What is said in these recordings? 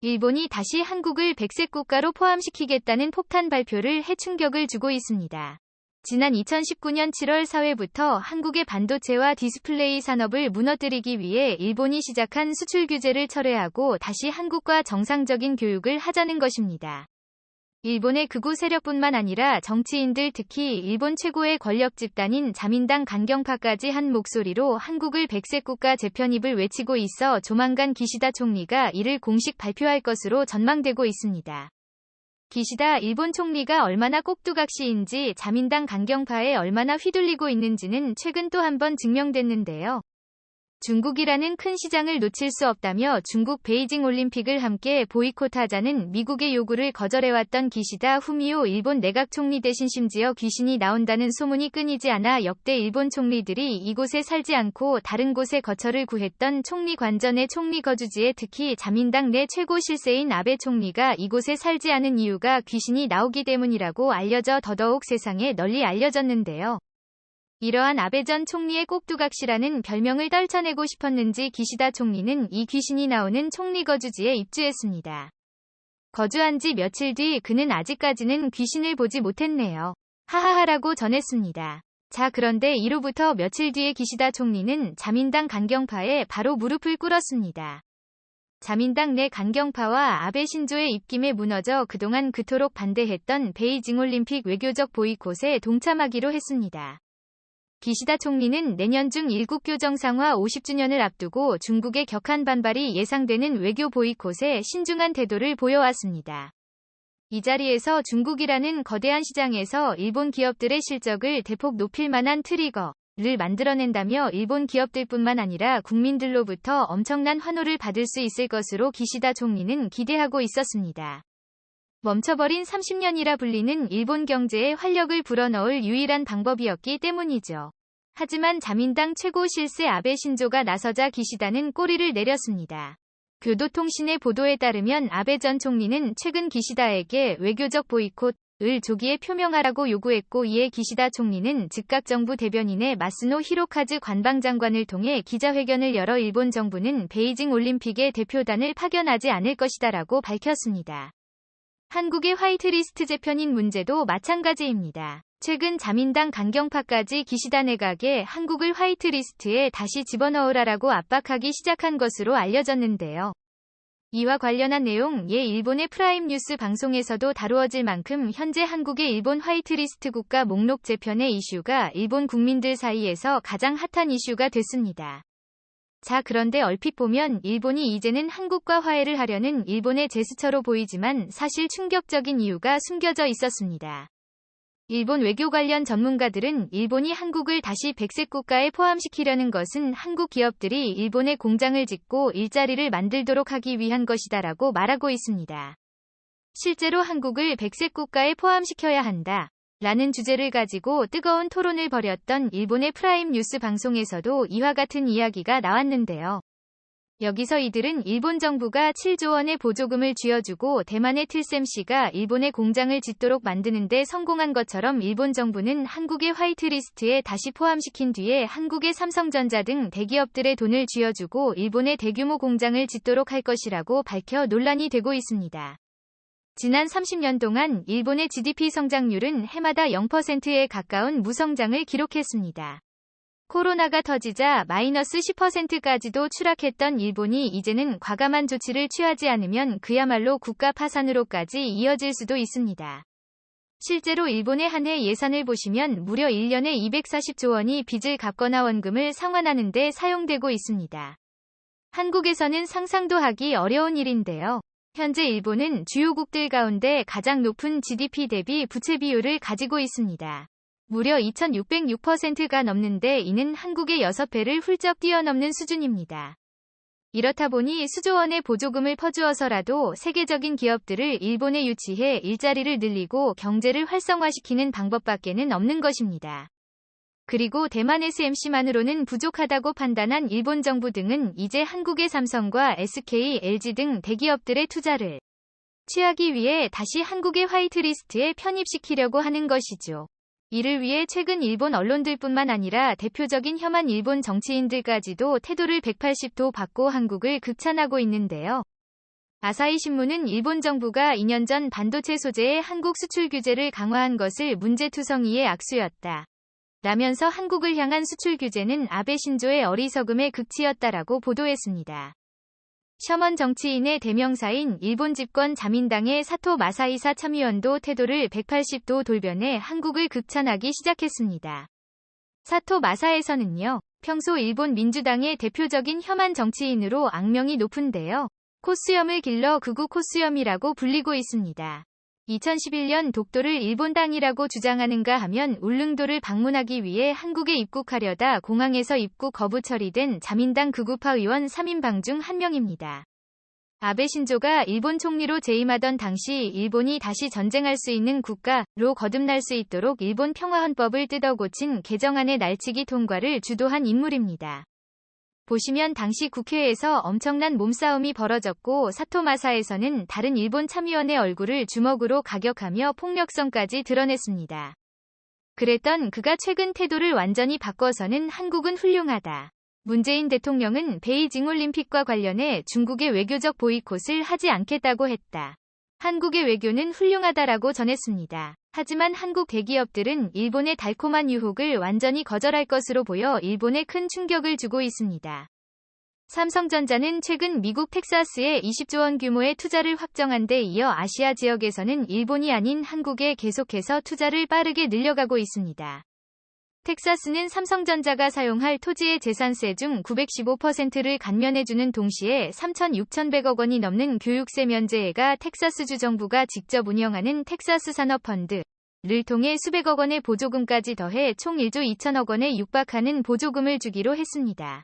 일본이 다시 한국을 백색 국가로 포함시키겠다는 폭탄 발표를 해 충격을 주고 있습니다. 지난 2019년 7월 사회부터 한국의 반도체와 디스플레이 산업을 무너뜨리기 위해 일본이 시작한 수출 규제를 철회하고 다시 한국과 정상적인 교육을 하자는 것입니다. 일본의 극우 세력뿐만 아니라 정치인들, 특히 일본 최고의 권력 집단인 자민당 강경파까지 한 목소리로 한국을 백색 국가 재편입을 외치고 있어 조만간 기시다 총리가 이를 공식 발표할 것으로 전망되고 있습니다. 기시다 일본 총리가 얼마나 꼭두각시인지, 자민당 강경파에 얼마나 휘둘리고 있는지는 최근 또 한 번 증명됐는데요. 중국이라는 큰 시장을 놓칠 수 없다며 중국 베이징 올림픽을 함께 보이콧하자는 미국의 요구를 거절해왔던 기시다 후미오 일본 내각 총리 대신 심지어 귀신이 나온다는 소문이 끊이지 않아 역대 일본 총리들이 이곳에 살지 않고 다른 곳에 거처를 구했던 총리 관전의 총리 거주지에 특히 자민당 내 최고 실세인 아베 총리가 이곳에 살지 않은 이유가 귀신이 나오기 때문이라고 알려져 더더욱 세상에 널리 알려졌는데요. 이러한 아베 전 총리의 꼭두각시라는 별명을 떨쳐내고 싶었는지 기시다 총리는 이 귀신이 나오는 총리 거주지에 입주했습니다. 거주한 지 며칠 뒤 그는 아직까지는 귀신을 보지 못했네요. 하하하라고 전했습니다. 자, 그런데 이로부터 며칠 뒤에 기시다 총리는 자민당 강경파에 바로 무릎을 꿇었습니다. 자민당 내 강경파와 아베 신조의 입김에 무너져 그동안 그토록 반대했던 베이징 올림픽 외교적 보이콧에 동참하기로 했습니다. 기시다 총리는 내년 중 일국교 정상화 50주년을 앞두고 중국의 격한 반발이 예상되는 외교 보이콧에 신중한 태도를 보여왔습니다. 이 자리에서 중국이라는 거대한 시장에서 일본 기업들의 실적을 대폭 높일 만한 트리거를 만들어낸다며 일본 기업들뿐만 아니라 국민들로부터 엄청난 환호를 받을 수 있을 것으로 기시다 총리는 기대하고 있었습니다. 멈춰버린 30년이라 불리는 일본 경제에 활력을 불어넣을 유일한 방법이었기 때문이죠. 하지만 자민당 최고 실세 아베 신조가 나서자 기시다는 꼬리를 내렸습니다. 교도통신의 보도에 따르면 아베 전 총리는 최근 기시다에게 외교적 보이콧을 조기에 표명하라고 요구했고, 이에 기시다 총리는 즉각 정부 대변인의 마스노 히로카즈 관방장관을 통해 기자회견을 열어 일본 정부는 베이징 올림픽에 대표단을 파견하지 않을 것이다라고 밝혔습니다. 한국의 화이트리스트 재편인 문제도 마찬가지입니다. 최근 자민당 강경파까지 기시다 내각에 한국을 화이트리스트에 다시 집어넣으라라고 압박하기 시작한 것으로 알려졌는데요. 이와 관련한 내용 일본의 프라임 뉴스 방송에서도 다루어질 만큼 현재 한국의 일본 화이트리스트 국가 목록 재편의 이슈가 일본 국민들 사이에서 가장 핫한 이슈가 됐습니다. 자, 그런데 얼핏 보면 일본이 이제는 한국과 화해를 하려는 일본의 제스처로 보이지만 사실 충격적인 이유가 숨겨져 있었습니다. 일본 외교 관련 전문가들은 일본이 한국을 다시 백색 국가에 포함시키려는 것은 한국 기업들이 일본에 공장을 짓고 일자리를 만들도록 하기 위한 것이다라고 말하고 있습니다. 실제로 한국을 백색 국가에 포함시켜야 한다 라는 주제를 가지고 뜨거운 토론을 벌였던 일본의 프라임 뉴스 방송에서도 이와 같은 이야기가 나왔는데요. 여기서 이들은 일본 정부가 7조 원의 보조금을 쥐어주고 대만의 TSMC가 일본에 공장을 짓도록 만드는 데 성공한 것처럼 일본 정부는 한국의 화이트리스트에 다시 포함시킨 뒤에 한국의 삼성전자 등 대기업들의 돈을 쥐어주고 일본에 대규모 공장을 짓도록 할 것이라고 밝혀 논란이 되고 있습니다. 지난 30년 동안 일본의 GDP 성장률은 해마다 0%에 가까운 무성장을 기록했습니다. 코로나가 터지자 마이너스 10%까지도 추락했던 일본이 이제는 과감한 조치를 취하지 않으면 그야말로 국가 파산으로까지 이어질 수도 있습니다. 실제로 일본의 한 해 예산을 보시면 무려 1년에 240조 원이 빚을 갚거나 원금을 상환하는 데 사용되고 있습니다. 한국에서는 상상도 하기 어려운 일인데요. 현재 일본은 주요국들 가운데 가장 높은 GDP 대비 부채 비율을 가지고 있습니다. 무려 2606%가 넘는데 이는 한국의 6배를 훌쩍 뛰어넘는 수준입니다. 이렇다 보니 수조 원의 보조금을 퍼주어서라도 세계적인 기업들을 일본에 유치해 일자리를 늘리고 경제를 활성화시키는 방법밖에는 없는 것입니다. 그리고 대만 SMC만으로는 부족하다고 판단한 일본 정부 등은 이제 한국의 삼성과 SK, LG 등 대기업들의 투자를 취하기 위해 다시 한국의 화이트리스트에 편입시키려고 하는 것이죠. 이를 위해 최근 일본 언론들뿐만 아니라 대표적인 혐한 일본 정치인들까지도 태도를 180도 바꿔 한국을 극찬하고 있는데요. 아사히 신문은 일본 정부가 2년 전 반도체 소재의 한국 수출 규제를 강화한 것을 문제투성이의 악수였다. 라면서 한국을 향한 수출 규제는 아베 신조의 어리석음의 극치였다라고 보도했습니다. 셔먼 정치인의 대명사인 일본 집권 자민당의 사토 마사히사 참의원도 태도를 180도 돌변해 한국을 극찬하기 시작했습니다. 사토 마사에서는요, 평소 일본 민주당의 대표적인 혐한 정치인으로 악명이 높은데요. 코수염을 길러 극우 코수염이라고 불리고 있습니다. 2011년 독도를 일본 땅이라고 주장하는가 하면 울릉도를 방문하기 위해 한국에 입국하려다 공항에서 입국 거부 처리된 자민당 극우파 의원 3인방 중 한 명입니다. 아베 신조가 일본 총리로 재임하던 당시 일본이 다시 전쟁할 수 있는 국가로 거듭날 수 있도록 일본 평화헌법을 뜯어고친 개정안의 날치기 통과를 주도한 인물입니다. 보시면 당시 국회에서 엄청난 몸싸움이 벌어졌고 사토마사에서는 다른 일본 참의원의 얼굴을 주먹으로 가격하며 폭력성까지 드러냈습니다. 그랬던 그가 최근 태도를 완전히 바꿔서는 한국은 훌륭하다. 문재인 대통령은 베이징 올림픽과 관련해 중국의 외교적 보이콧을 하지 않겠다고 했다. 한국의 외교는 훌륭하다라고 전했습니다. 하지만 한국 대기업들은 일본의 달콤한 유혹을 완전히 거절할 것으로 보여 일본에 큰 충격을 주고 있습니다. 삼성전자는 최근 미국 텍사스에 20조 원 규모의 투자를 확정한 데 이어 아시아 지역에서는 일본이 아닌 한국에 계속해서 투자를 빠르게 늘려가고 있습니다. 텍사스는 삼성전자가 사용할 토지의 재산세 중 915%를 감면해주는 동시에 3,600억 원이 넘는 교육세 면제해가 텍사스주 정부가 직접 운영하는 텍사스 산업펀드를 통해 수백억 원의 보조금까지 더해 총 1조 2천억 원에 육박하는 보조금을 주기로 했습니다.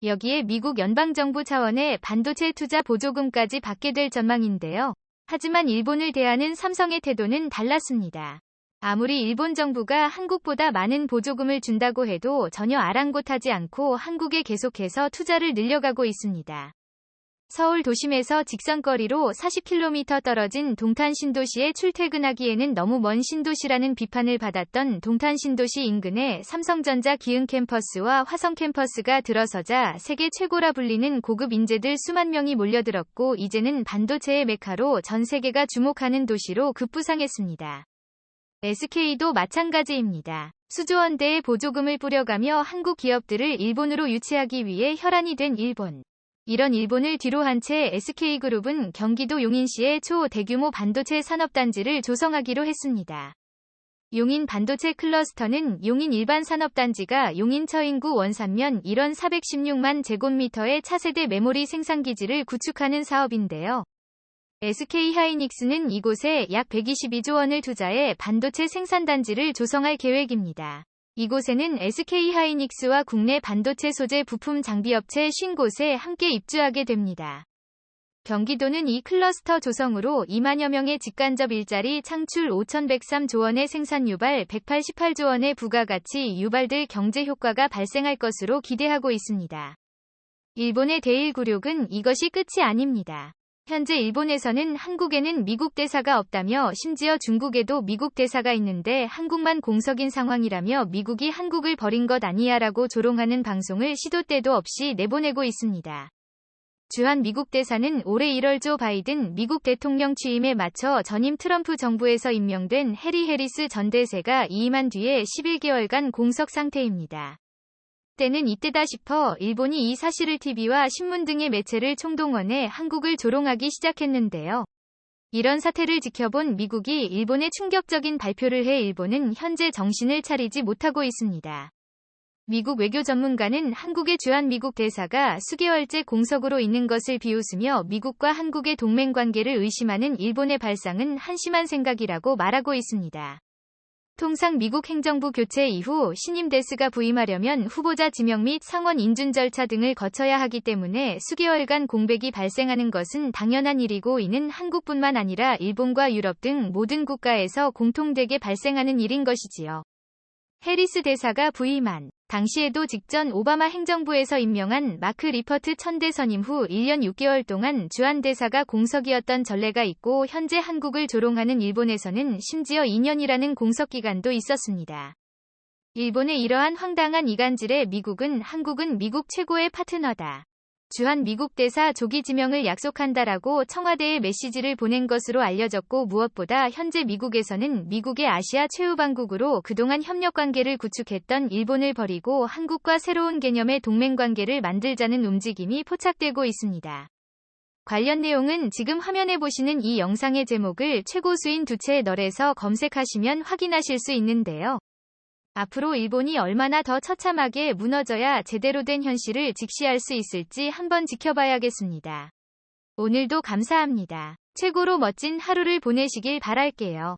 여기에 미국 연방정부 차원의 반도체 투자 보조금까지 받게 될 전망인데요. 하지만 일본을 대하는 삼성의 태도는 달랐습니다. 아무리 일본 정부가 한국보다 많은 보조금을 준다고 해도 전혀 아랑곳하지 않고 한국에 계속해서 투자를 늘려가고 있습니다. 서울 도심에서 직선거리로 40km 떨어진 동탄 신도시에 출퇴근하기에는 너무 먼 신도시라는 비판을 받았던 동탄 신도시 인근에 삼성전자 기흥 캠퍼스와 화성 캠퍼스가 들어서자 세계 최고라 불리는 고급 인재들 수만 명이 몰려들었고 이제는 반도체의 메카로 전 세계가 주목하는 도시로 급부상했습니다. SK도 마찬가지입니다. 수조원대의 보조금을 뿌려가며 한국 기업들을 일본으로 유치하기 위해 혈안이 된 일본. 이런 일본을 뒤로 한 채 SK그룹은 경기도 용인시에 초대규모 반도체 산업단지를 조성하기로 했습니다. 용인 반도체 클러스터는 용인 일반 산업단지가 용인 처인구 원산면 1원 416만 제곱미터의 차세대 메모리 생산기지를 구축하는 사업인데요. SK하이닉스는 이곳에 약 122조 원을 투자해 반도체 생산단지를 조성할 계획입니다. 이곳에는 SK하이닉스와 국내 반도체 소재 부품 장비업체 50곳에 함께 입주하게 됩니다. 경기도는 이 클러스터 조성으로 2만여 명의 직간접 일자리 창출 5,103조 원의 생산 유발 188조 원의 부가가치 유발될 경제 효과가 발생할 것으로 기대하고 있습니다. 일본의 대일구력은 이것이 끝이 아닙니다. 현재 일본에서는 한국에는 미국 대사가 없다며 심지어 중국에도 미국 대사가 있는데 한국만 공석인 상황이라며 미국이 한국을 버린 것 아니야라고 조롱하는 방송을 시도 때도 없이 내보내고 있습니다. 주한 미국 대사는 올해 1월 조 바이든 미국 대통령 취임에 맞춰 전임 트럼프 정부에서 임명된 해리 해리스 전 대사가 이임한 뒤에 11개월간 공석 상태입니다. 때는 이때다 싶어 일본이 이 사실을 TV와 신문 등의 매체를 총동원해 한국을 조롱하기 시작했는데요. 이런 사태를 지켜본 미국이 일본에 충격적인 발표를 해 일본은 현재 정신을 차리지 못하고 있습니다. 미국 외교 전문가는 한국의 주한 미국 대사가 수개월째 공석으로 있는 것을 비웃으며 미국과 한국의 동맹관계를 의심하는 일본의 발상은 한심한 생각이라고 말하고 있습니다. 통상 미국 행정부 교체 이후 신임 대스가 부임하려면 후보자 지명 및 상원 인준 절차 등을 거쳐야 하기 때문에 수개월간 공백이 발생하는 것은 당연한 일이고 이는 한국뿐만 아니라 일본과 유럽 등 모든 국가에서 공통되게 발생하는 일인 것이지요. 해리스 대사가 부임한 당시에도 직전 오바마 행정부에서 임명한 마크 리퍼트 천대 선임 후 1년 6개월 동안 주한 대사가 공석이었던 전례가 있고 현재 한국을 조롱하는 일본에서는 심지어 2년이라는 공석기간도 있었습니다. 일본의 이러한 황당한 이간질에 미국은 한국은 미국 최고의 파트너다. 주한 미국 대사 조기 지명을 약속한다라고 청와대에 메시지를 보낸 것으로 알려졌고, 무엇보다 현재 미국에서는 미국의 아시아 최우방국으로 그동안 협력관계를 구축했던 일본을 버리고 한국과 새로운 개념의 동맹관계를 만들자는 움직임이 포착되고 있습니다. 관련 내용은 지금 화면에 보시는 이 영상의 제목을 최고수인 두채의 널에서 검색하시면 확인하실 수 있는데요. 앞으로 일본이 얼마나 더 처참하게 무너져야 제대로 된 현실을 직시할 수 있을지 한번 지켜봐야겠습니다. 오늘도 감사합니다. 최고로 멋진 하루를 보내시길 바랄게요.